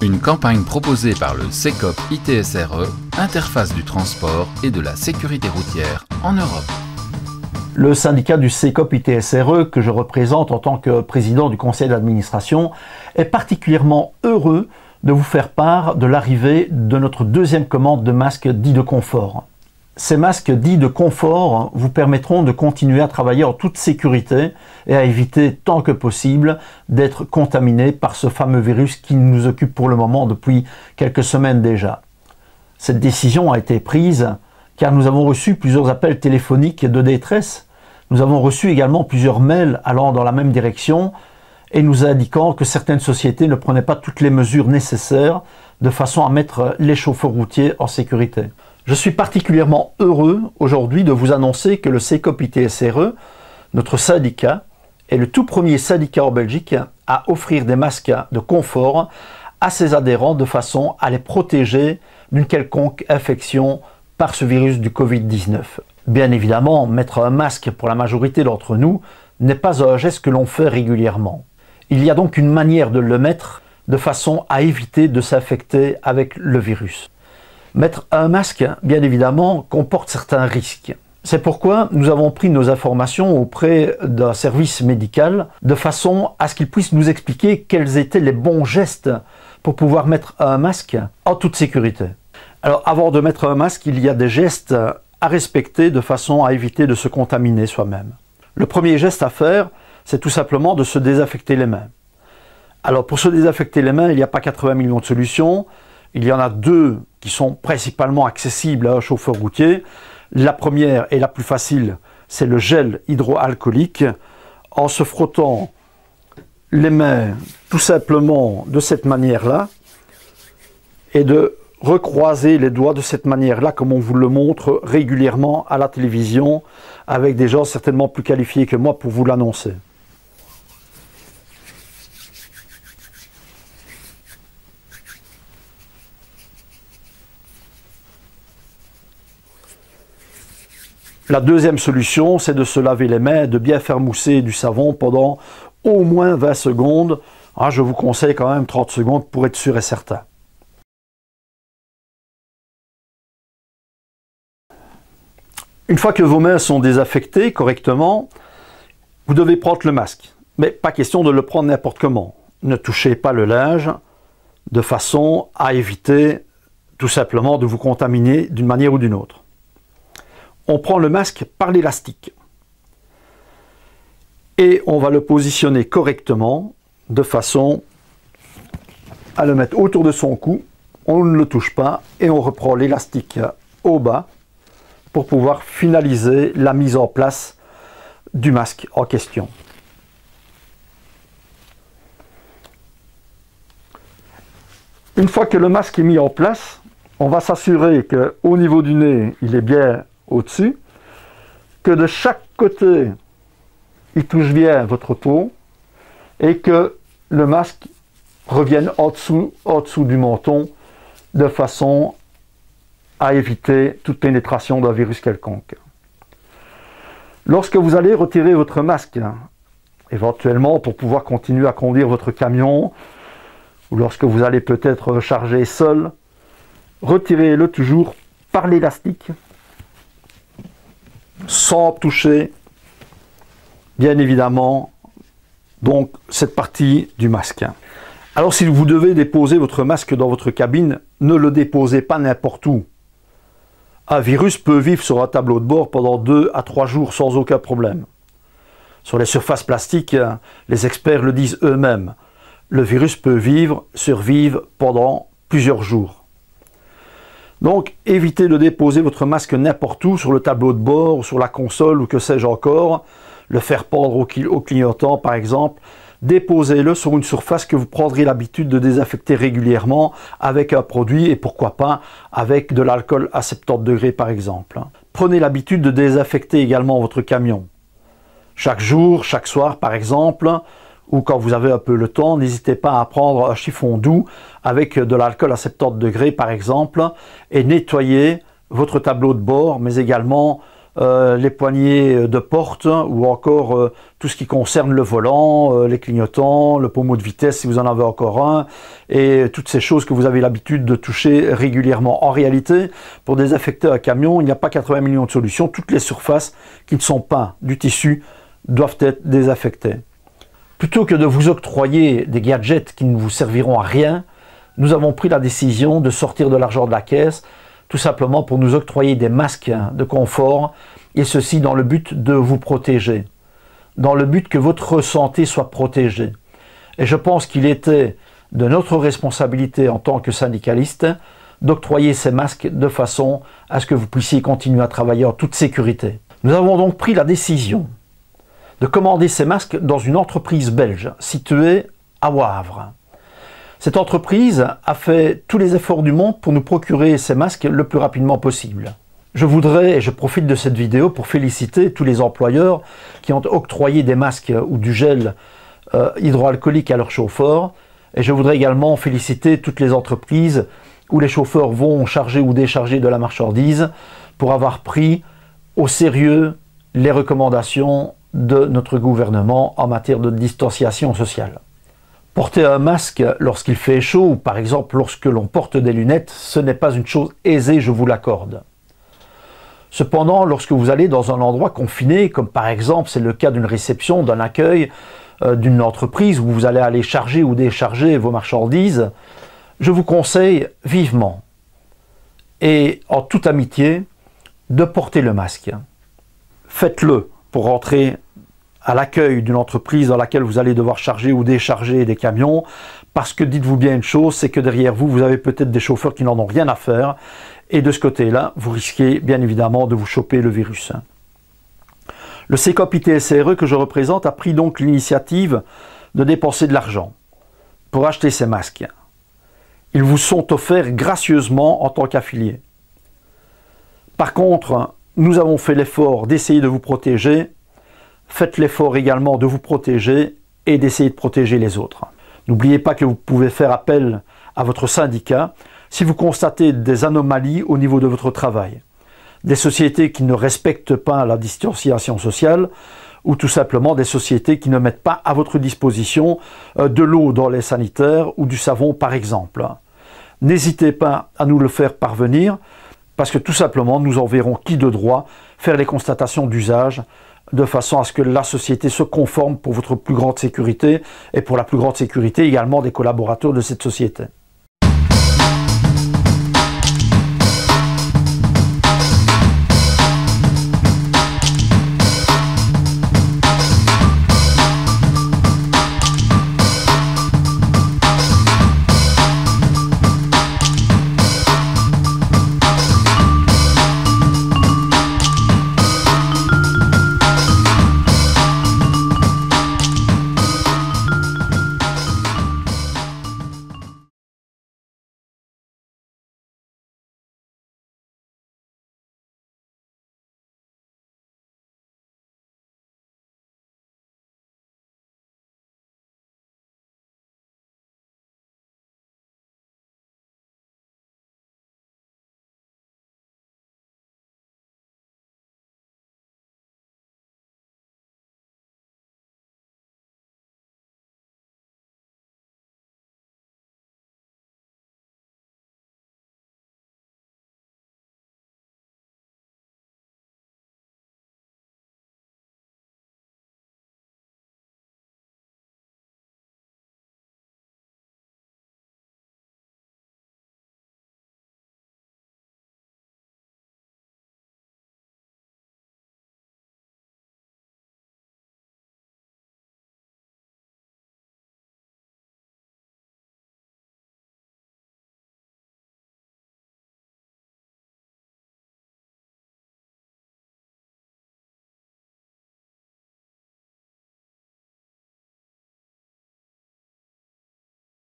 Une campagne proposée par le CECOP ITSRE, interface du transport et de la sécurité routière en Europe. Le syndicat du CECOP ITSRE, que je représente en tant que président du conseil d'administration, est particulièrement heureux de vous faire part de l'arrivée de notre deuxième commande de masques dits de confort. Ces masques dits de confort vous permettront de continuer à travailler en toute sécurité et à éviter tant que possible d'être contaminé par ce fameux virus qui nous occupe pour le moment depuis quelques semaines déjà. Cette décision a été prise car nous avons reçu plusieurs appels téléphoniques de détresse. Nous avons reçu également plusieurs mails allant dans la même direction et nous indiquant que certaines sociétés ne prenaient pas toutes les mesures nécessaires de façon à mettre les chauffeurs routiers en sécurité. Je suis particulièrement heureux aujourd'hui de vous annoncer que le CECOP ITSRE, notre syndicat, est le tout premier syndicat en Belgique à offrir des masques de confort à ses adhérents de façon à les protéger d'une quelconque infection par ce virus du Covid-19. Bien évidemment, mettre un masque pour la majorité d'entre nous n'est pas un geste que l'on fait régulièrement. Il y a donc une manière de le mettre de façon à éviter de s'infecter avec le virus. Mettre un masque, bien évidemment, comporte certains risques. C'est pourquoi nous avons pris nos informations auprès d'un service médical de façon à ce qu'il puisse nous expliquer quels étaient les bons gestes pour pouvoir mettre un masque en toute sécurité. Alors avant de mettre un masque, il y a des gestes à respecter de façon à éviter de se contaminer soi-même. Le premier geste à faire, c'est tout simplement de se désinfecter les mains. Alors pour se désinfecter les mains, il n'y a pas 80 millions de solutions. Il y en a deux qui sont principalement accessibles à un chauffeur routier. La première et la plus facile, c'est le gel hydroalcoolique. En se frottant les mains tout simplement de cette manière-là et de recroiser les doigts de cette manière-là comme on vous le montre régulièrement à la télévision avec des gens certainement plus qualifiés que moi pour vous l'annoncer. La deuxième solution, c'est de se laver les mains, de bien faire mousser du savon pendant au moins 20 secondes. Je vous conseille quand même 30 secondes pour être sûr et certain. Une fois que vos mains sont désinfectées correctement, vous devez prendre le masque. Mais pas question de le prendre n'importe comment. Ne touchez pas le linge de façon à éviter tout simplement de vous contaminer d'une manière ou d'une autre. On prend le masque par l'élastique et on va le positionner correctement de façon à le mettre autour de son cou. On ne le touche pas et on reprend l'élastique au bas pour pouvoir finaliser la mise en place du masque en question. Une fois que le masque est mis en place, on va s'assurer qu'au niveau du nez, il est bien au-dessus, que de chaque côté il touche bien votre peau et que le masque revienne en dessous du menton de façon à éviter toute pénétration d'un virus quelconque. Lorsque vous allez retirer votre masque, éventuellement pour pouvoir continuer à conduire votre camion ou lorsque vous allez peut-être recharger seul, retirez-le toujours par l'élastique sans toucher, bien évidemment, donc cette partie du masque. Alors si vous devez déposer votre masque dans votre cabine, ne le déposez pas n'importe où. Un virus peut vivre sur un tableau de bord pendant 2 à 3 jours sans aucun problème. Sur les surfaces plastiques, les experts le disent eux-mêmes. Le virus peut survivre pendant plusieurs jours. Donc, évitez de déposer votre masque n'importe où, sur le tableau de bord, sur la console ou que sais-je encore, le faire pendre au clignotant par exemple. Déposez-le sur une surface que vous prendrez l'habitude de désinfecter régulièrement avec un produit et pourquoi pas avec de l'alcool à 70 degrés par exemple. Prenez l'habitude de désinfecter également votre camion. Chaque jour, chaque soir par exemple, ou quand vous avez un peu le temps, n'hésitez pas à prendre un chiffon doux avec de l'alcool à 70 degrés par exemple et nettoyer votre tableau de bord mais également les poignées de porte ou encore tout ce qui concerne le volant, les clignotants, le pommeau de vitesse si vous en avez encore un et toutes ces choses que vous avez l'habitude de toucher régulièrement. En réalité, pour désaffecter un camion, il n'y a pas 80 millions de solutions. Toutes les surfaces qui ne sont pas du tissu doivent être désaffectées. Plutôt que de vous octroyer des gadgets qui ne vous serviront à rien, nous avons pris la décision de sortir de l'argent de la caisse tout simplement pour nous octroyer des masques de confort, et ceci dans le but de vous protéger, dans le but que votre santé soit protégée. Et je pense qu'il était de notre responsabilité en tant que syndicaliste d'octroyer ces masques de façon à ce que vous puissiez continuer à travailler en toute sécurité. Nous avons donc pris la décision de commander ces masques dans une entreprise belge située à Wavre. Cette entreprise a fait tous les efforts du monde pour nous procurer ces masques le plus rapidement possible. Je voudrais, et je profite de cette vidéo pour féliciter tous les employeurs qui ont octroyé des masques ou du gel hydroalcoolique à leurs chauffeurs. Et je voudrais également féliciter toutes les entreprises où les chauffeurs vont charger ou décharger de la marchandise pour avoir pris au sérieux les recommandations de notre gouvernement en matière de distanciation sociale. Porter un masque lorsqu'il fait chaud ou par exemple lorsque l'on porte des lunettes, ce n'est pas une chose aisée, je vous l'accorde. Cependant, lorsque vous allez dans un endroit confiné, comme par exemple c'est le cas d'une réception, d'un accueil, d'une entreprise où vous allez aller charger ou décharger vos marchandises, je vous conseille vivement et en toute amitié de porter le masque. Faites-le pour rentrer à l'accueil d'une entreprise dans laquelle vous allez devoir charger ou décharger des camions, parce que dites-vous bien une chose, c'est que derrière vous, vous avez peut-être des chauffeurs qui n'en ont rien à faire, et de ce côté-là, vous risquez bien évidemment de vous choper le virus. Le CECOP ITSRE que je représente a pris donc l'initiative de dépenser de l'argent pour acheter ces masques. Ils vous sont offerts gracieusement en tant qu'affiliés. Par contre, nous avons fait l'effort d'essayer de vous protéger. Faites l'effort également de vous protéger et d'essayer de protéger les autres. N'oubliez pas que vous pouvez faire appel à votre syndicat si vous constatez des anomalies au niveau de votre travail. Des sociétés qui ne respectent pas la distanciation sociale ou tout simplement des sociétés qui ne mettent pas à votre disposition de l'eau dans les sanitaires ou du savon par exemple. N'hésitez pas à nous le faire parvenir parce que tout simplement nous enverrons qui de droit faire les constatations d'usage de façon à ce que la société se conforme pour votre plus grande sécurité et pour la plus grande sécurité également des collaborateurs de cette société.